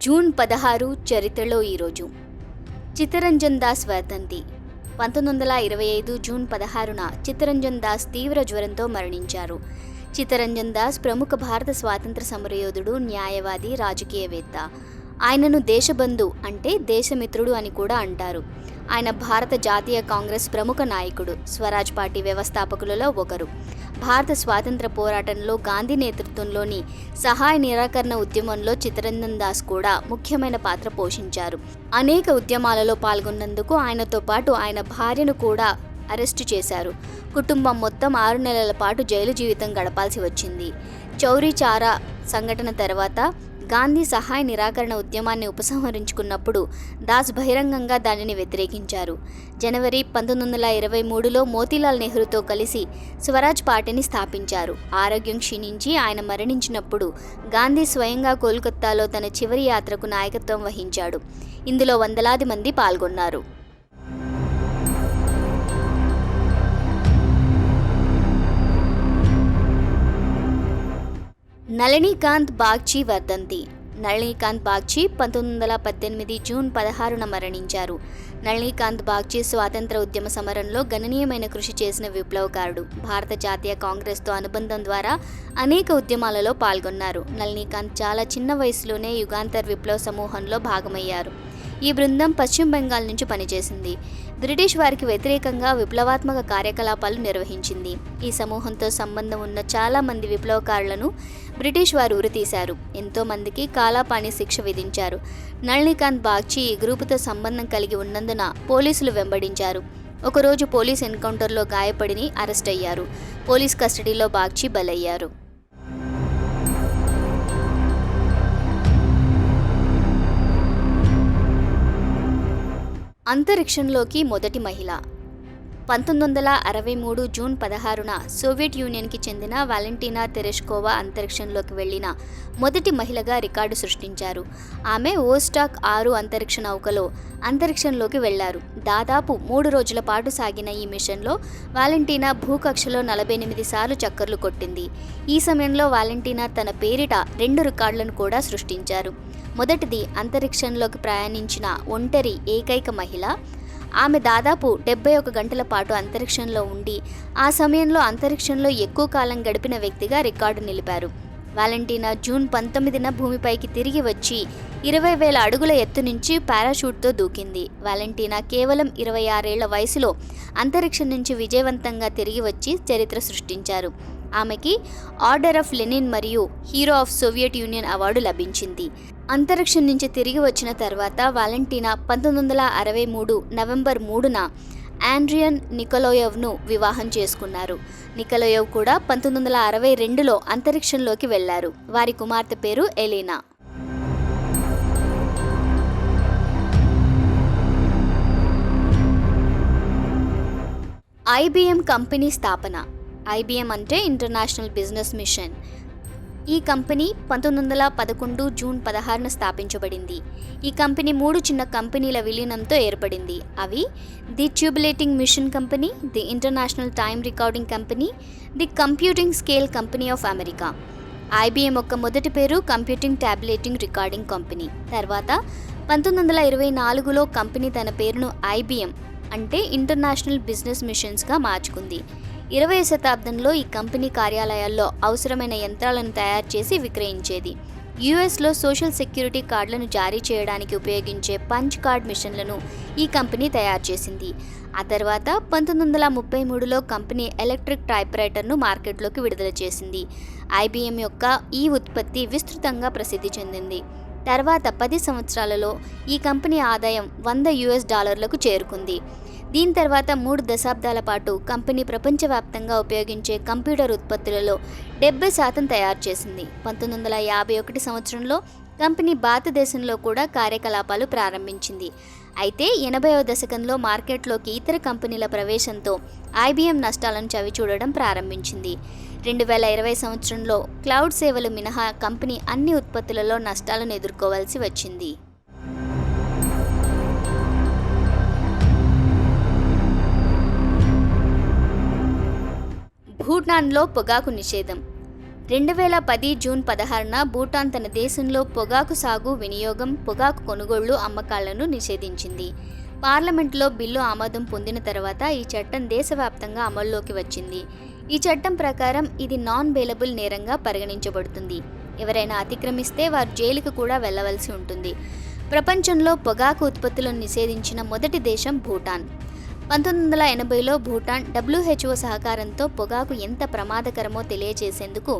June 16 చరిత్రలో ఈరోజు. చిత్తరంజన్ దాస్ వర్ధంతి. 1925 జూన్ 16న చిత్తరంజన్ దాస్ తీవ్ర జ్వరంతో మరణించారు. చిత్తరంజన్ దాస్ ప్రముఖ భారత స్వాతంత్ర సమరయోధుడు, న్యాయవాది, రాజకీయవేత్త. ఆయనను దేశబంధు అంటే దేశమిత్రుడు అని కూడా అంటారు. ఆయన భారత జాతీయ కాంగ్రెస్ ప్రముఖ నాయకుడు, స్వరాజ్ పార్టీ వ్యవస్థాపకులలో ఒకరు. భారత స్వాతంత్ర పోరాటంలో గాంధీ నేతృత్వంలోని సహాయ నిరాకరణ ఉద్యమంలో చిత్తరంజన్ దాస్ కూడా ముఖ్యమైన పాత్ర పోషించారు. అనేక ఉద్యమాలలో పాల్గొన్నందుకు ఆయనతో పాటు ఆయన భార్యను కూడా అరెస్టు చేశారు. కుటుంబం మొత్తం 6 నెలల పాటు జైలు జీవితం గడపాల్సి వచ్చింది. చౌరీ చారా సంఘటన తర్వాత గాంధీ సహాయ నిరాకరణ ఉద్యమాన్ని ఉపసంహరించుకున్నప్పుడు దాస్ బహిరంగంగా దానిని వ్యతిరేకించారు. జనవరి 1923లో మోతీలాల్ నెహ్రూతో కలిసి స్వరాజ్ పార్టీని స్థాపించారు. ఆరోగ్యం క్షీణించి ఆయన మరణించినప్పుడు గాంధీ స్వయంగా కోల్కతాలో తన చివరి యాత్రకు నాయకత్వం వహించాడు. ఇందులో వందలాది మంది పాల్గొన్నారు. నళినీకాంత్ బాగ్చి వర్ధంతి. నళినీకాంత్ బాగ్చి 1918 జూన్ 16న మరణించారు. నళినీకాంత్ బాగ్చి స్వాతంత్ర ఉద్యమ సమరంలో గణనీయమైన కృషి చేసిన విప్లవకారుడు. భారత జాతీయ కాంగ్రెస్తో అనుబంధం ద్వారా అనేక ఉద్యమాలలో పాల్గొన్నారు. నళినీకాంత్ చాలా చిన్న వయసులోనే యుగాంతర్ విప్లవ సమూహంలో భాగమయ్యారు. ఈ బృందం పశ్చిమ బెంగాల్ నుంచి పనిచేసింది. బ్రిటిష్ వారికి వ్యతిరేకంగా విప్లవాత్మక కార్యకలాపాలు నిర్వహించింది. ఈ సమూహంతో సంబంధం ఉన్న చాలా మంది విప్లవకారులను బ్రిటిష్ వారు ఉరితీశారు. ఎంతో మందికి కాలాపాని శిక్ష విధించారు. నళినీకాంత్ బాగ్చి ఈ గ్రూపుతో సంబంధం కలిగి ఉన్నందున పోలీసులు వెంబడించారు. ఒకరోజు పోలీస్ ఎన్కౌంటర్లో గాయపడి అరెస్ట్ అయ్యారు. పోలీస్ కస్టడీలో బాగ్చి బలయ్యారు. అంతరిక్షంలోకి మొదటి మహిళ. 1963 జూన్ 16న సోవియట్ యూనియన్కి చెందిన వాలెంటీనా తెరెష్కోవా అంతరిక్షంలోకి వెళ్లిన మొదటి మహిళగా రికార్డు సృష్టించారు. ఆమె వోస్టాక్ 6 అంతరిక్ష నౌకలో అంతరిక్షంలోకి వెళ్లారు. దాదాపు 3 రోజుల పాటు సాగిన ఈ మిషన్లో వాలెంటీనా భూకక్షలో 48 సార్లు చక్కర్లు కొట్టింది. ఈ సమయంలో వాలెంటీనా తన పేరిట 2 రికార్డులను కూడా సృష్టించారు. మొదటిది అంతరిక్షంలోకి ప్రయాణించిన ఒంటరి ఏకైక మహిళ. ఆమె దాదాపు 71 గంటల పాటు అంతరిక్షంలో ఉండి ఆ సమయంలో అంతరిక్షంలో ఎక్కువ కాలం గడిపిన వ్యక్తిగా రికార్డు నిలిపారు. వాలెంటీనా జూన్ 19న భూమిపైకి తిరిగి వచ్చి 20,000 అడుగుల ఎత్తు నుంచి పారాషూట్తో దూకింది. వాలెంటీనా కేవలం 26 ఏళ్ల వయసులో అంతరిక్షం నుంచి విజయవంతంగా తిరిగి వచ్చి చరిత్ర సృష్టించారు. ఆమెకి ఆర్డర్ ఆఫ్ లెనిన్ మరియు hero of Soviet union award లభించింది. అంతరిక్షం నుంచి తిరిగి వచ్చిన తర్వాత వాలెంటీనా 1963 నవంబర్ 3న ఆండ్రియన్ నికోలాయెవ్ను వివాహం చేసుకున్నారు. నికోలాయెవ్ కూడా 1962లో అంతరిక్షంలోకి వెళ్లారు. వారి కుమార్తె పేరు ఎలీనా. ఐబిఎం కంపెనీ స్థాపన. ఐబిఎం అంటే ఇంటర్నేషనల్ బిజినెస్ మిషన్. ఈ కంపెనీ 1911 జూన్ 16న స్థాపించబడింది. ఈ కంపెనీ 3 చిన్న కంపెనీల విలీనంతో ఏర్పడింది. అవి the tabulating machine company, the international time recording company, the computing scale company of America. IBM యొక్క మొదటి పేరు కంప్యూటింగ్ ట్యాబులేటింగ్ రికార్డింగ్ కంపెనీ. తర్వాత 1924లో కంపెనీ తన పేరును ఐబిఎం అంటే ఇంటర్నేషనల్ బిజినెస్ మిషన్స్గా మార్చుకుంది. 20వ శతాబ్దంలో ఈ కంపెనీ కార్యాలయాల్లో అవసరమైన యంత్రాలను తయారు చేసి విక్రయించేది. యుఎస్లో సోషల్ సెక్యూరిటీ కార్డులను జారీ చేయడానికి ఉపయోగించే పంచ్ కార్డ్ మిషన్లను ఈ కంపెనీ తయారు చేసింది. ఆ తర్వాత 1933లో కంపెనీ ఎలక్ట్రిక్ టైప్రైటర్ను మార్కెట్లోకి విడుదల చేసింది. ఐబిఎం యొక్క ఈ ఉత్పత్తి విస్తృతంగా ప్రసిద్ధి చెందింది. తర్వాత 10 సంవత్సరాలలో ఈ కంపెనీ ఆదాయం $100 చేరుకుంది. దీని తర్వాత 3 దశాబ్దాల పాటు కంపెనీ ప్రపంచవ్యాప్తంగా ఉపయోగించే కంప్యూటర్ ఉత్పత్తులలో 70% తయారు చేసింది. 1951 సంవత్సరంలో కంపెనీ భారతదేశంలో కూడా కార్యకలాపాలు ప్రారంభించింది. అయితే 80వ దశకంలో మార్కెట్లోకి ఇతర కంపెనీల ప్రవేశంతో ఐబిఎం నష్టాలను చవిచూడడం ప్రారంభించింది. 2020 సంవత్సరంలో క్లౌడ్ సేవలు మినహా కంపెనీ అన్ని ఉత్పత్తులలో నష్టాలను ఎదుర్కోవాల్సి వచ్చింది. భూటాన్లో పొగాకు నిషేధం. 2010 జూన్ 16న భూటాన్ తన దేశంలో పొగాకు సాగు, వినియోగం, పొగాకు కొనుగోళ్లు, అమ్మకాలను నిషేధించింది. పార్లమెంట్లో బిల్లు ఆమోదం పొందిన తర్వాత ఈ చట్టం దేశవ్యాప్తంగా అమల్లోకి వచ్చింది. ఈ చట్టం ప్రకారం ఇది నాన్ బెయిలబుల్ నేరంగా పరిగణించబడుతుంది. ఎవరైనా అతిక్రమిస్తే వారు జైలుకు కూడా వెళ్లవలసి ఉంటుంది. ప్రపంచంలో పొగాకు ఉత్పత్తులను నిషేధించిన మొదటి దేశం భూటాన్. 1980లో భూటాన్ WHO సహకారంతో పొగాకు ఎంత ప్రమాదకరమో తెలియజేసేందుకు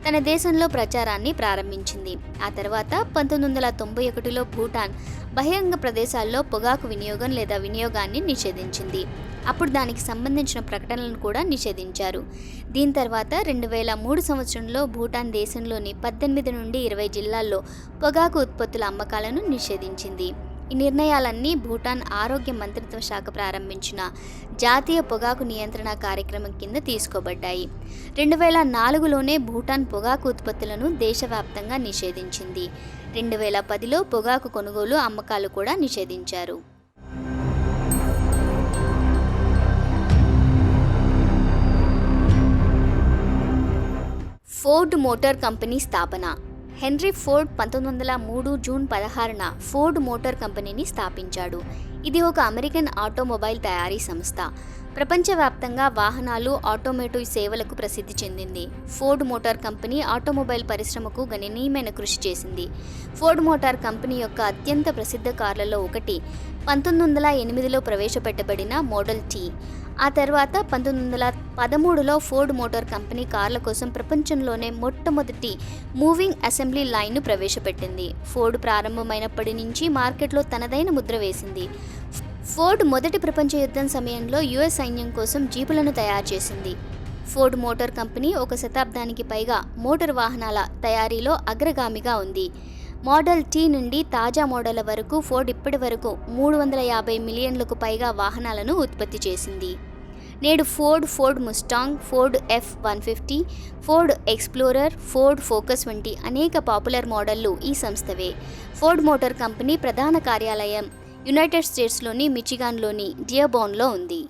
తన దేశంలో ప్రచారాన్ని ప్రారంభించింది. ఆ తర్వాత 1991లో భూటాన్ బహిరంగ ప్రదేశాల్లో పొగాకు వినియోగం లేదా వినియోగాన్ని నిషేధించింది. అప్పుడు దానికి సంబంధించిన ప్రకటనలను కూడా నిషేధించారు. దీని తర్వాత 2003 సంవత్సరంలో భూటాన్ దేశంలోని 18 నుండి 20 జిల్లాల్లో పొగాకు ఉత్పత్తుల అమ్మకాలను నిషేధించింది. ఈ నిర్ణయాలన్నీ భూటాన్ ఆరోగ్య మంత్రిత్వ శాఖ ప్రారంభించిన జాతీయ పొగాకు నియంత్రణ కార్యక్రమం కింద తీసుకోబడ్డాయి. 2004లోనే భూటాన్ పొగాకు ఉత్పత్తులను దేశవ్యాప్తంగా నిషేధించింది. 2010లో పొగాకు కొనుగోలు, అమ్మకాలు కూడా నిషేధించారు. ఫోర్డ్ మోటార్ కంపెనీ స్థాపన. హెన్రీ ఫోర్డ్ 1903 జూన్ 16న ఫోర్డ్ మోటార్ కంపెనీని స్థాపించాడు. ఇది ఒక అమెరికన్ ఆటోమొబైల్ తయారీ సంస్థ. ప్రపంచవ్యాప్తంగా వాహనాలు, ఆటోమోటివ్ సేవలకు ప్రసిద్ధి చెందింది. ఫోర్డ్ మోటార్ కంపెనీ ఆటోమొబైల్ పరిశ్రమకు గణనీయమైన కృషి చేసింది. ఫోర్డ్ మోటార్ కంపెనీ యొక్క అత్యంత ప్రసిద్ధ కార్లలో ఒకటి 1908లో ప్రవేశపెట్టబడిన మోడల్ టీ. ఆ తర్వాత 1913లో ఫోర్డ్ మోటార్ కంపెనీ కార్ల కోసం ప్రపంచంలోనే మొట్టమొదటి మూవింగ్ అసెంబ్లీ లైన్ను ప్రవేశపెట్టింది. ఫోర్డ్ ప్రారంభమైనప్పటి నుంచి మార్కెట్లో తనదైన ముద్ర వేసింది. ఫోర్డ్ మొదటి ప్రపంచ యుద్ధం సమయంలో US సైన్యం కోసం జీపులను తయారు చేసింది. ఫోర్డ్ మోటార్ కంపెనీ ఒక శతాబ్దానికి పైగా మోటార్ వాహనాల తయారీలో అగ్రగామిగా ఉంది. మోడల్ టీ నుండి తాజా మోడళ్ల వరకు ఫోర్డ్ ఇప్పటి వరకు 350 మిలియన్లకు పైగా వాహనాలను ఉత్పత్తి చేసింది. నేడు Ford Mustang, Ford F-150, Ford explorer, Ford focus వంటి అనేక పాపులర్ మోడళ్లు ఈ సంస్థవే. ఫోర్డ్ మోటార్ కంపెనీ ప్రధాన కార్యాలయం యునైటెడ్ స్టేట్స్లోని మిచిగాన్లోని డియర్బోన్లో ఉంది.